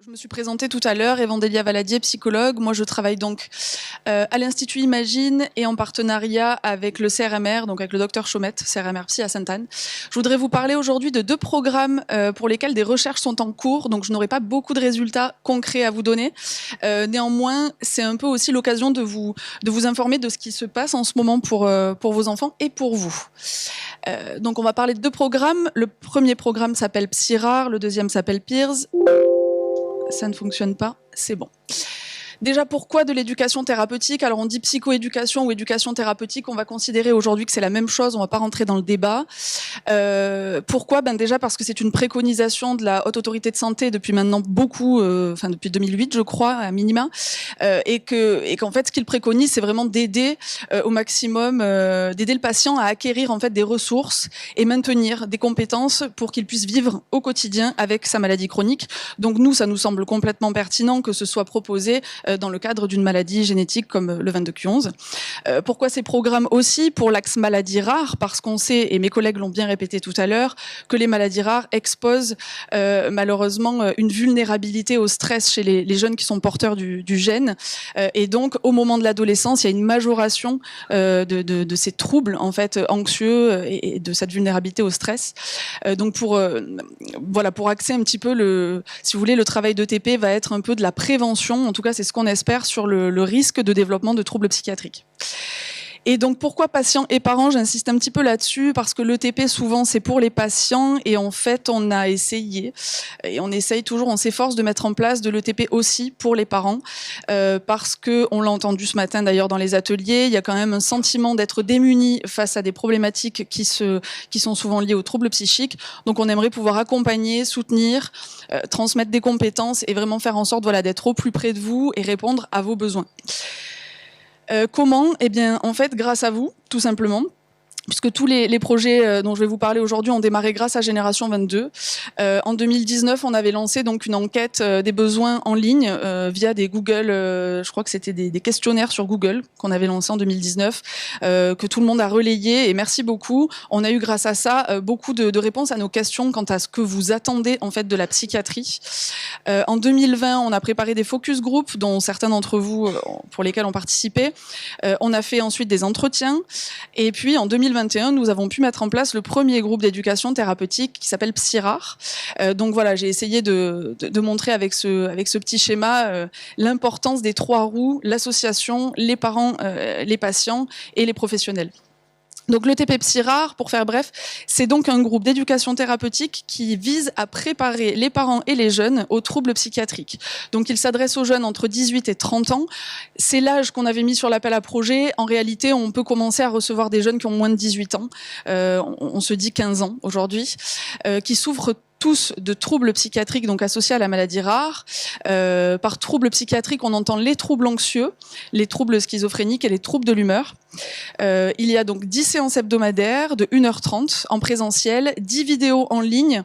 Je me suis présentée tout à l'heure, Evandélia Valadier, psychologue. Moi, je travaille donc à l'Institut Imagine et en partenariat avec le CRMR, donc avec le docteur Chaumette, CRMR Psy à Sainte-Anne. Je voudrais vous parler aujourd'hui de deux programmes pour lesquels des recherches sont en cours, donc je n'aurai pas beaucoup de résultats concrets à vous donner. Néanmoins, c'est un peu aussi l'occasion de vous informer de ce qui se passe en ce moment pour vos enfants et pour vous. Donc on va parler de deux programmes. Le premier programme s'appelle PsyRare, le deuxième s'appelle PEERS. Ça ne fonctionne pas, c'est bon. Déjà, pourquoi de l'éducation thérapeutique? Alors, on dit psychoéducation ou éducation thérapeutique. On va considérer aujourd'hui que c'est la même chose. On ne va pas rentrer dans le débat. Pourquoi? Déjà parce que c'est une préconisation de la Haute Autorité de Santé depuis maintenant beaucoup, depuis 2008, je crois, à minima, et qu'en fait, ce qu'il préconise, c'est vraiment d'aider au maximum, d'aider le patient à acquérir en fait des ressources et maintenir des compétences pour qu'il puisse vivre au quotidien avec sa maladie chronique. Donc nous, ça nous semble complètement pertinent que ce soit proposé dans le cadre d'une maladie génétique comme le 22q11. Pourquoi ces programmes aussi? Pour l'axe maladie rare, parce qu'on sait, et mes collègues l'ont bien répété tout à l'heure, que les maladies rares exposent malheureusement une vulnérabilité au stress chez les jeunes qui sont porteurs du gène. Et donc, au moment de l'adolescence, il y a une majoration de ces troubles en fait anxieux et de cette vulnérabilité au stress. Donc pour axer un petit peu si vous voulez, le travail d'ETP va être un peu de la prévention. En tout cas, c'est ce qu'on espère sur le risque de développement de troubles psychiatriques. Et donc, pourquoi patients et parents? J'insiste un petit peu là-dessus, parce que l'ETP, souvent, c'est pour les patients, et en fait, on a essayé, et on essaye toujours, on s'efforce de mettre en place de l'ETP aussi pour les parents, parce que, on l'a entendu ce matin d'ailleurs dans les ateliers, il y a quand même un sentiment d'être démuni face à des problématiques qui sont souvent liées aux troubles psychiques. Donc, on aimerait pouvoir accompagner, soutenir, transmettre des compétences, et vraiment faire en sorte, d'être au plus près de vous et répondre à vos besoins. Comment? Eh bien, en fait, grâce à vous, tout simplement. Puisque tous les projets dont je vais vous parler aujourd'hui ont démarré grâce à Génération 22. En 2019, on avait lancé donc une enquête des besoins en ligne via des Google, je crois que c'était des questionnaires sur Google qu'on avait lancé en 2019, que tout le monde a relayé, et merci beaucoup. On a eu grâce à ça beaucoup de réponses à nos questions quant à ce que vous attendez en fait de la psychiatrie. En 2020, on a préparé des focus group dont certains d'entre vous pour lesquels on participait. On a fait ensuite des entretiens, et puis en 2021, nous avons pu mettre en place le premier groupe d'éducation thérapeutique qui s'appelle PsyRare. Donc voilà, j'ai essayé de montrer avec ce petit schéma l'importance des trois roues: l'association, les parents, les patients et les professionnels. Donc l'ETP PsyRare, pour faire bref, c'est donc un groupe d'éducation thérapeutique qui vise à préparer les parents et les jeunes aux troubles psychiatriques. Donc il s'adresse aux jeunes entre 18 et 30 ans. C'est l'âge qu'on avait mis sur l'appel à projet. En réalité, on peut commencer à recevoir des jeunes qui ont moins de 18 ans. On se dit 15 ans aujourd'hui, qui souffrent tous de troubles psychiatriques donc associés à la maladie rare. Par troubles psychiatriques, on entend les troubles anxieux, les troubles schizophréniques et les troubles de l'humeur. Il y a donc 10 séances hebdomadaires de 1h30 en présentiel, 10 vidéos en ligne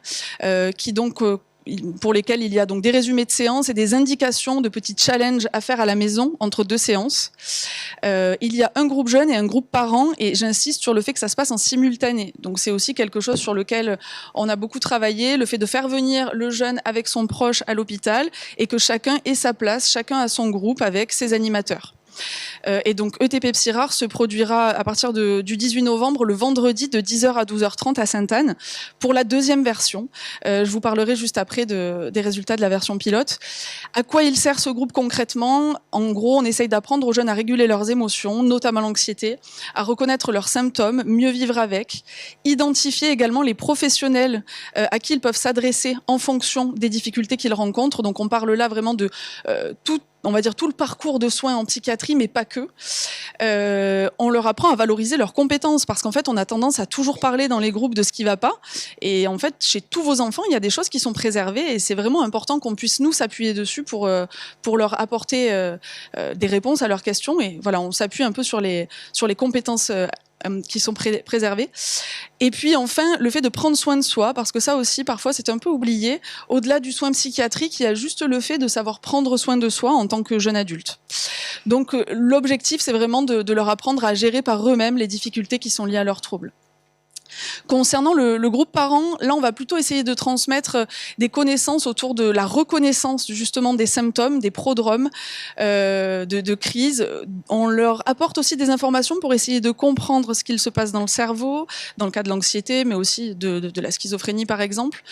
pour lesquelles il y a donc des résumés de séances et des indications de petits challenges à faire à la maison entre deux séances. Il y a un groupe jeune et un groupe parent, et j'insiste sur le fait que ça se passe en simultané. Donc c'est aussi quelque chose sur lequel on a beaucoup travaillé, le fait de faire venir le jeune avec son proche à l'hôpital et que chacun ait sa place, chacun a son groupe avec ses animateurs. Et donc ETP PsyRare se produira à partir du 18 novembre, le vendredi, de 10h à 12h30 à Sainte-Anne, pour la deuxième version. Je vous parlerai juste après des résultats de la version pilote. À quoi il sert ce groupe concrètement? En gros, on essaye d'apprendre aux jeunes à réguler leurs émotions, notamment l'anxiété, à reconnaître leurs symptômes, mieux vivre avec, identifier également les professionnels à qui ils peuvent s'adresser en fonction des difficultés qu'ils rencontrent. Donc on parle là vraiment de tout le parcours de soins en psychiatrie, mais pas que. On leur apprend à valoriser leurs compétences, parce qu'en fait, on a tendance à toujours parler dans les groupes de ce qui va pas. Et en fait, chez tous vos enfants, il y a des choses qui sont préservées, et c'est vraiment important qu'on puisse nous s'appuyer dessus pour leur apporter des réponses à leurs questions. Et voilà, on s'appuie un peu sur les compétences qui sont préservés. Et puis enfin, le fait de prendre soin de soi, parce que ça aussi, parfois, c'est un peu oublié. Au-delà du soin psychiatrique, il y a juste le fait de savoir prendre soin de soi en tant que jeune adulte. Donc l'objectif, c'est vraiment de leur apprendre à gérer par eux-mêmes les difficultés qui sont liées à leurs troubles. Concernant le groupe parent, là, on va plutôt essayer de transmettre des connaissances autour de la reconnaissance justement des symptômes, des prodromes de crise. On leur apporte aussi des informations pour essayer de comprendre ce qu'il se passe dans le cerveau, dans le cas de l'anxiété, mais aussi de la schizophrénie, par exemple.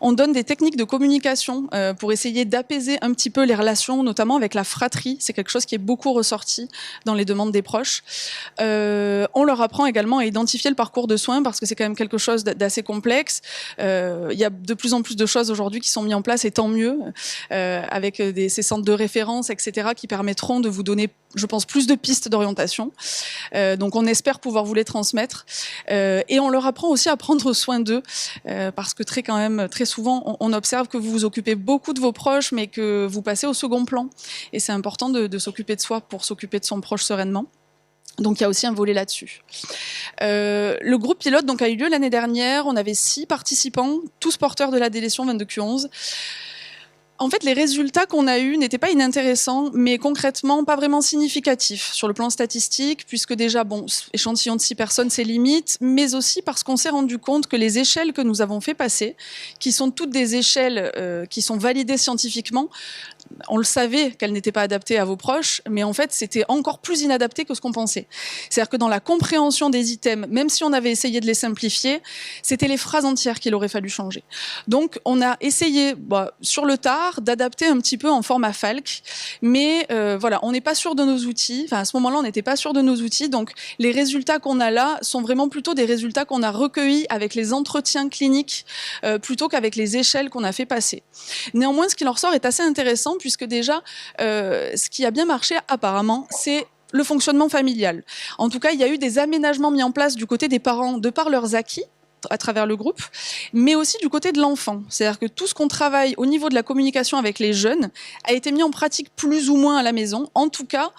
On donne des techniques de communication pour essayer d'apaiser un petit peu les relations, notamment avec la fratrie. C'est quelque chose qui est beaucoup ressorti dans les demandes des proches. On leur apprend également à identifier le parcours de soins, parce que c'est quand même quelque chose d'assez complexe. Il y a de plus en plus de choses aujourd'hui qui sont mises en place, et tant mieux, avec ces centres de référence, etc., qui permettront de vous donner, je pense, plus de pistes d'orientation. Donc on espère pouvoir vous les transmettre. Et on leur apprend aussi à prendre soin d'eux, parce que très souvent, on observe que vous vous occupez beaucoup de vos proches, mais que vous passez au second plan. Et c'est important de s'occuper de soi pour s'occuper de son proche sereinement. Donc il y a aussi un volet là-dessus. Le groupe pilote donc, a eu lieu l'année dernière. On avait 6 participants, tous porteurs de la délétion 22q11. En fait, les résultats qu'on a eus n'étaient pas inintéressants, mais concrètement pas vraiment significatifs sur le plan statistique, puisque déjà, échantillon de 6 personnes, c'est limite, mais aussi parce qu'on s'est rendu compte que les échelles que nous avons fait passer, qui sont toutes des échelles qui sont validées scientifiquement, on le savait qu'elles n'étaient pas adaptées à vos proches, mais en fait, c'était encore plus inadapté que ce qu'on pensait. C'est-à-dire que dans la compréhension des items, même si on avait essayé de les simplifier, c'était les phrases entières qu'il aurait fallu changer. Donc, on a essayé, sur le tard, d'adapter un petit peu en format Falc, mais voilà, on n'est pas sûr de nos outils. Enfin, à ce moment-là, on n'était pas sûr de nos outils, donc les résultats qu'on a là sont vraiment plutôt des résultats qu'on a recueillis avec les entretiens cliniques, plutôt qu'avec les échelles qu'on a fait passer. Néanmoins, ce qui en ressort est assez intéressant, puisque déjà, ce qui a bien marché apparemment, c'est le fonctionnement familial. En tout cas, il y a eu des aménagements mis en place du côté des parents de par leurs acquis à travers le groupe, mais aussi du côté de l'enfant. C'est-à-dire que tout ce qu'on travaille au niveau de la communication avec les jeunes a été mis en pratique plus ou moins à la maison. En tout cas,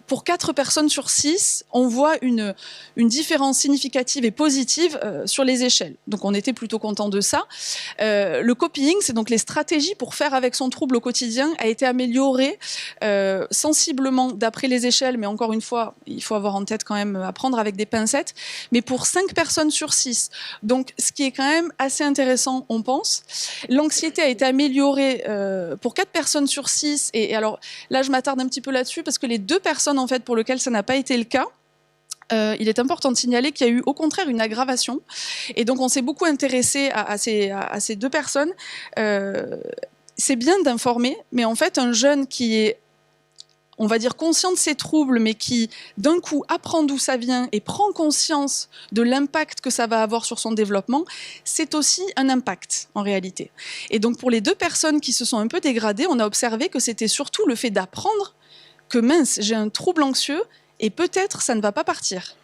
pour 4 personnes sur 6, on voit une différence significative et positive sur les échelles. Donc on était plutôt content de ça. Le copying, c'est donc les stratégies pour faire avec son trouble au quotidien, a été amélioré sensiblement d'après les échelles, mais encore une fois, il faut avoir en tête quand même à prendre avec des pincettes, mais pour 5 personnes sur 6. Donc ce qui est quand même assez intéressant, on pense. L'anxiété a été améliorée pour 4 personnes sur 6, et alors là je m'attarde un petit peu là-dessus, parce que les 2 personnes en fait pour lesquelles ça n'a pas été le cas, il est important de signaler qu'il y a eu au contraire une aggravation, et donc on s'est beaucoup intéressé à ces 2 personnes. C'est bien d'informer, mais en fait un jeune qui est, on va dire, conscient de ses troubles, mais qui d'un coup apprend d'où ça vient et prend conscience de l'impact que ça va avoir sur son développement, c'est aussi un impact en réalité. Et donc pour les 2 personnes qui se sont un peu dégradées, on a observé que c'était surtout le fait d'apprendre que mince, j'ai un trouble anxieux et peut-être ça ne va pas partir.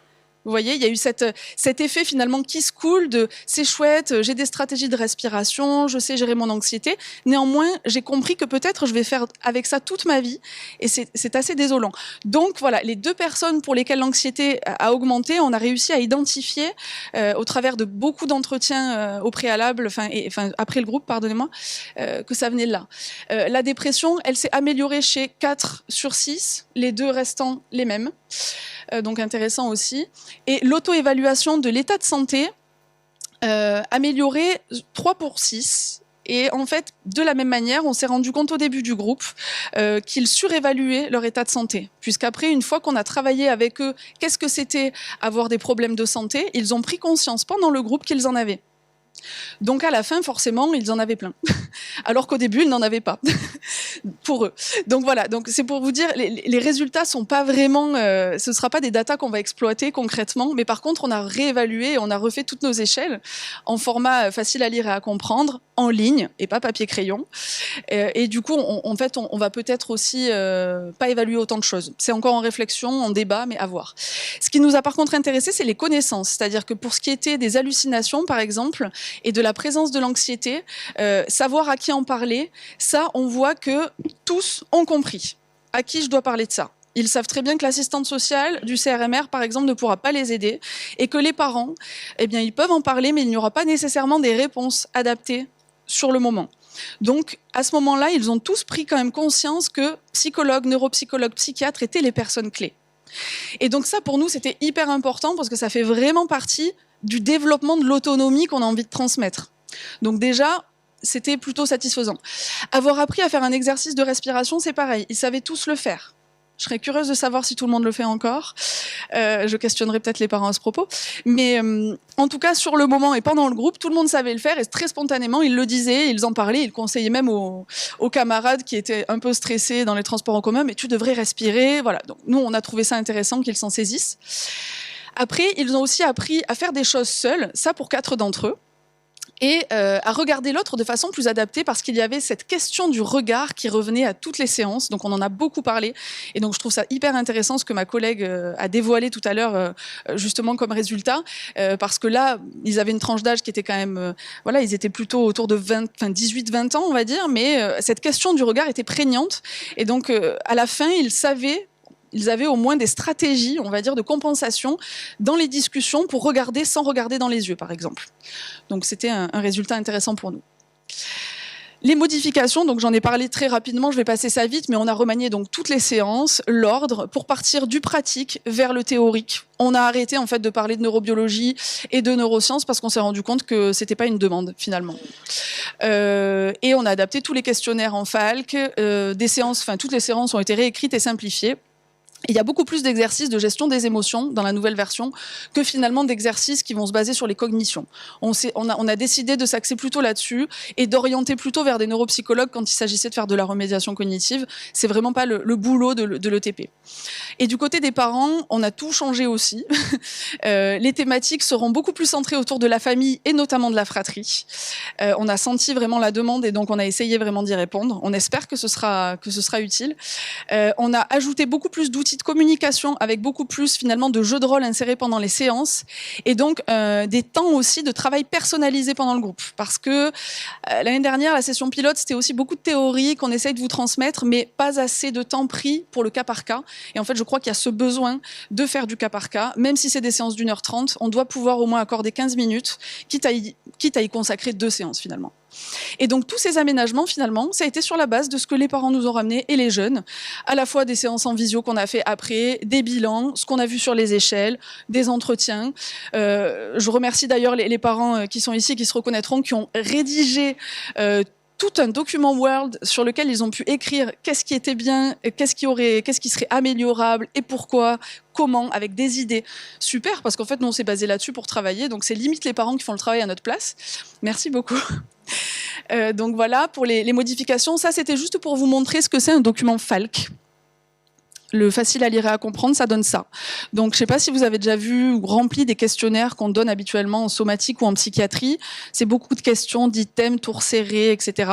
Vous voyez, il y a eu cet effet finalement qui se coule de c'est chouette, j'ai des stratégies de respiration, je sais gérer mon anxiété. Néanmoins, j'ai compris que peut-être je vais faire avec ça toute ma vie, et c'est assez désolant. Donc voilà, les 2 personnes pour lesquelles l'anxiété a augmenté, on a réussi à identifier au travers de beaucoup d'entretiens au préalable, après le groupe, pardonnez-moi, que ça venait de là. La dépression, elle s'est améliorée chez 4 sur 6, les 2 restants les mêmes. Donc intéressant aussi. Et l'auto-évaluation de l'état de santé améliorée 3 pour 6. Et en fait, de la même manière, on s'est rendu compte au début du groupe qu'ils surévaluaient leur état de santé. Puisqu'après, une fois qu'on a travaillé avec eux, qu'est-ce que c'était avoir des problèmes de santé, ils ont pris conscience pendant le groupe qu'ils en avaient. Donc à la fin, forcément, ils en avaient plein. Alors qu'au début, ils n'en avaient pas. Pour eux. Donc voilà, donc c'est pour vous dire, les résultats sont pas vraiment, ce ne sera pas des datas qu'on va exploiter concrètement, mais par contre, on a réévalué, on a refait toutes nos échelles en format facile à lire et à comprendre, en ligne, et pas papier-crayon. Et du coup, en fait, on va peut-être aussi pas évaluer autant de choses. C'est encore en réflexion, en débat, mais à voir. Ce qui nous a par contre intéressé, c'est les connaissances. C'est-à-dire que pour ce qui était des hallucinations, par exemple, et de la présence de l'anxiété, savoir à qui en parler, ça, on voit que tous ont compris à qui je dois parler de ça. Ils savent très bien que l'assistante sociale du CRMR, par exemple, ne pourra pas les aider, et que les parents, eh bien, ils peuvent en parler, mais il n'y aura pas nécessairement des réponses adaptées sur le moment. Donc, à ce moment-là, ils ont tous pris quand même conscience que psychologues, neuropsychologues, psychiatres étaient les personnes clés. Et donc ça, pour nous, c'était hyper important, parce que ça fait vraiment partie du développement de l'autonomie qu'on a envie de transmettre. Donc déjà, c'était plutôt satisfaisant. Avoir appris à faire un exercice de respiration, c'est pareil. Ils savaient tous le faire. Je serais curieuse de savoir si tout le monde le fait encore. Je questionnerai peut-être les parents à ce propos. Mais en tout cas, sur le moment et pendant le groupe, tout le monde savait le faire et très spontanément, ils le disaient, ils en parlaient, ils conseillaient même aux camarades qui étaient un peu stressés dans les transports en commun, mais tu devrais respirer. Voilà. Donc, nous, on a trouvé ça intéressant qu'ils s'en saisissent. Après, ils ont aussi appris à faire des choses seuls, ça pour 4 d'entre eux. Et à regarder l'autre de façon plus adaptée parce qu'il y avait cette question du regard qui revenait à toutes les séances. Donc on en a beaucoup parlé et donc je trouve ça hyper intéressant ce que ma collègue a dévoilé tout à l'heure justement comme résultat parce que là ils avaient une tranche d'âge qui était quand même voilà, ils étaient plutôt autour de 18-20 ans on va dire, mais cette question du regard était prégnante et donc à la fin ils avaient au moins des stratégies, on va dire, de compensation dans les discussions pour regarder sans regarder dans les yeux, par exemple. Donc c'était un résultat intéressant pour nous. Les modifications, donc j'en ai parlé très rapidement, je vais passer ça vite, mais on a remanié donc toutes les séances, l'ordre, pour partir du pratique vers le théorique. On a arrêté en fait de parler de neurobiologie et de neurosciences parce qu'on s'est rendu compte que c'était pas une demande finalement. Et on a adapté tous les questionnaires en FALC, toutes les séances ont été réécrites et simplifiées. Il y a beaucoup plus d'exercices de gestion des émotions dans la nouvelle version que finalement d'exercices qui vont se baser sur les cognitions. On a décidé de s'axer plutôt là-dessus et d'orienter plutôt vers des neuropsychologues quand il s'agissait de faire de la remédiation cognitive. C'est vraiment pas le boulot de l'ETP. Et du côté des parents, on a tout changé aussi. Les thématiques seront beaucoup plus centrées autour de la famille et notamment de la fratrie. On a senti vraiment la demande et donc on a essayé vraiment d'y répondre. On espère que ce sera utile. On a ajouté beaucoup plus d'outils de communication avec beaucoup plus finalement de jeux de rôle insérés pendant les séances et donc des temps aussi de travail personnalisé pendant le groupe parce que l'année dernière la session pilote c'était aussi beaucoup de théorie qu'on essaye de vous transmettre mais pas assez de temps pris pour le cas par cas et en fait je crois qu'il y a ce besoin de faire du cas par cas même si c'est des séances d'1h30 on doit pouvoir au moins accorder 15 minutes quitte à y consacrer 2 séances finalement. Et donc tous ces aménagements finalement ça a été sur la base de ce que les parents nous ont ramené et les jeunes, à la fois des séances en visio qu'on a fait après, des bilans, ce qu'on a vu sur les échelles, des entretiens. Je remercie d'ailleurs les parents qui sont ici, qui se reconnaîtront, qui ont rédigé tout un document Word sur lequel ils ont pu écrire qu'est-ce qui était bien, qu'est-ce qui serait améliorable et pourquoi, comment, avec des idées. Super, parce qu'en fait, nous, on s'est basé là-dessus pour travailler, donc c'est limite les parents qui font le travail à notre place. Merci beaucoup. Donc voilà, pour les modifications, ça c'était juste pour vous montrer ce que c'est un document FALC. Le facile à lire et à comprendre, ça donne ça. Donc, je ne sais pas si vous avez déjà vu ou rempli des questionnaires qu'on donne habituellement en somatique ou en psychiatrie. C'est beaucoup de questions d'items, tours serrés, etc.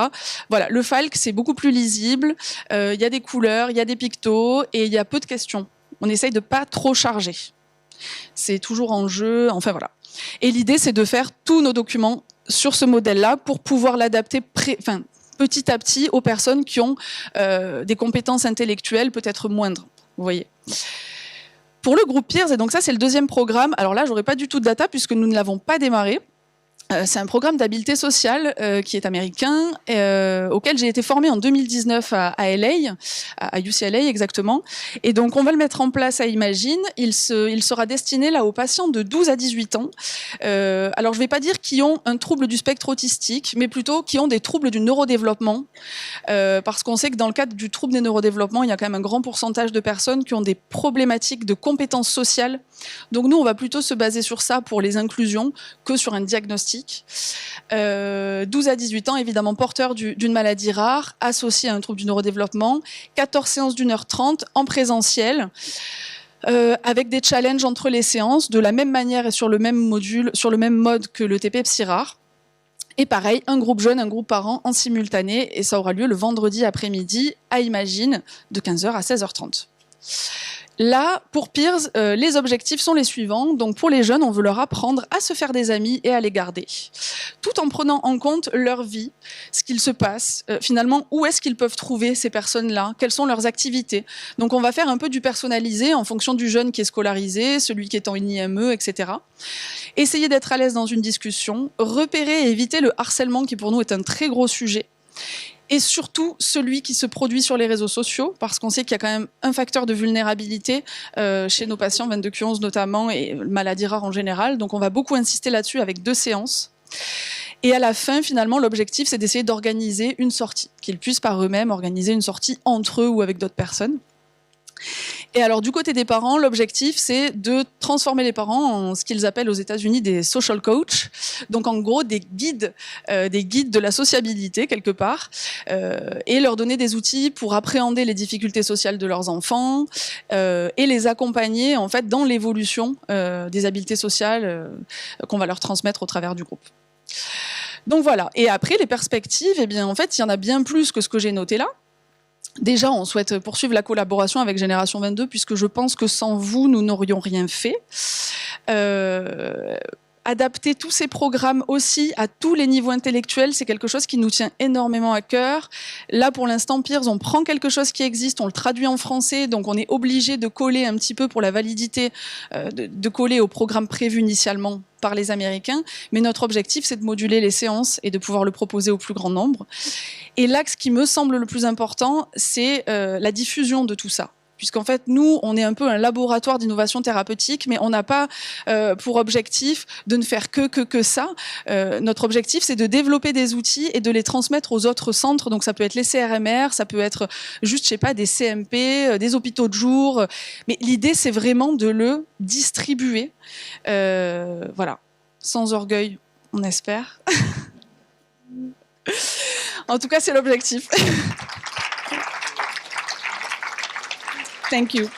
Voilà, le FALC, c'est beaucoup plus lisible. Il y a des couleurs, il y a des pictos et il y a peu de questions. On essaye de pas trop charger. C'est toujours en jeu, enfin voilà. Et l'idée, c'est de faire tous nos documents sur ce modèle-là pour pouvoir l'adapter petit à petit aux personnes qui ont des compétences intellectuelles peut-être moindres. Vous voyez. Pour le groupe Peers, et donc ça c'est le deuxième programme, alors là j'aurais pas du tout de data puisque nous ne l'avons pas démarré. C'est un programme d'habileté sociale qui est américain, auquel j'ai été formée en 2019 à LA, à UCLA exactement. Et donc on va le mettre en place à Imagine. Il sera destiné là aux patients de 12 à 18 ans. Alors je ne vais pas dire qui ont un trouble du spectre autistique, mais plutôt qui ont des troubles du neurodéveloppement. Parce qu'on sait que dans le cadre du trouble des neurodéveloppements, il y a quand même un grand pourcentage de personnes qui ont des problématiques de compétences sociales. Donc nous, on va plutôt se baser sur ça pour les inclusions que sur un diagnostic. 12 à 18 ans, évidemment porteurs d'une maladie rare, associée à un trouble du neurodéveloppement, 14 séances d'1h30 en présentiel, avec des challenges entre les séances, de la même manière et sur le même module, sur le même mode que le TP Psy-Rare. Et pareil, un groupe jeune, un groupe parent en simultané, et ça aura lieu le vendredi après-midi à Imagine, de 15h à 16h30. Là, pour Peers, les objectifs sont les suivants. Donc pour les jeunes, on veut leur apprendre à se faire des amis et à les garder, tout en prenant en compte leur vie, ce qu'il se passe, finalement, où est-ce qu'ils peuvent trouver ces personnes-là, quelles sont leurs activités. Donc on va faire un peu du personnalisé en fonction du jeune qui est scolarisé, celui qui est en IME, etc. Essayer d'être à l'aise dans une discussion, repérer et éviter le harcèlement qui pour nous est un très gros sujet. et surtout celui qui se produit sur les réseaux sociaux, parce qu'on sait qu'il y a quand même un facteur de vulnérabilité chez nos patients 22q11 notamment, et maladies rares en général. Donc on va beaucoup insister là-dessus avec 2 séances. Et à la fin, finalement, l'objectif, c'est d'essayer d'organiser une sortie, qu'ils puissent par eux-mêmes organiser une sortie entre eux ou avec d'autres personnes. Et alors, du côté des parents, l'objectif, c'est de transformer les parents en ce qu'ils appellent aux États-Unis des social coach. Donc, en gros, des guides de la sociabilité, quelque part, et leur donner des outils pour appréhender les difficultés sociales de leurs enfants et les accompagner, en fait, dans l'évolution des habiletés sociales qu'on va leur transmettre au travers du groupe. Donc, voilà. Et après, les perspectives, eh bien, en fait, il y en a bien plus que ce que j'ai noté là. Déjà, on souhaite poursuivre la collaboration avec Génération 22, puisque je pense que sans vous, nous n'aurions rien fait. Adapter tous ces programmes aussi à tous les niveaux intellectuels, c'est quelque chose qui nous tient énormément à cœur. Là, pour l'instant, Peers, on prend quelque chose qui existe, on le traduit en français, donc on est obligé de coller un petit peu pour la validité, de coller au programme prévu initialement par les Américains, mais notre objectif, c'est de moduler les séances et de pouvoir le proposer au plus grand nombre. Et l'axe qui me semble le plus important, c'est la diffusion de tout ça. Puisqu'en fait, nous, on est un peu un laboratoire d'innovation thérapeutique, mais on n'a pas pour objectif de ne faire que ça. Notre objectif, c'est de développer des outils et de les transmettre aux autres centres. Donc, ça peut être les CRMR, ça peut être juste, je sais pas, des CMP, des hôpitaux de jour. Mais l'idée, c'est vraiment de le distribuer. Voilà. Sans orgueil, on espère. En tout cas, c'est l'objectif. Thank you.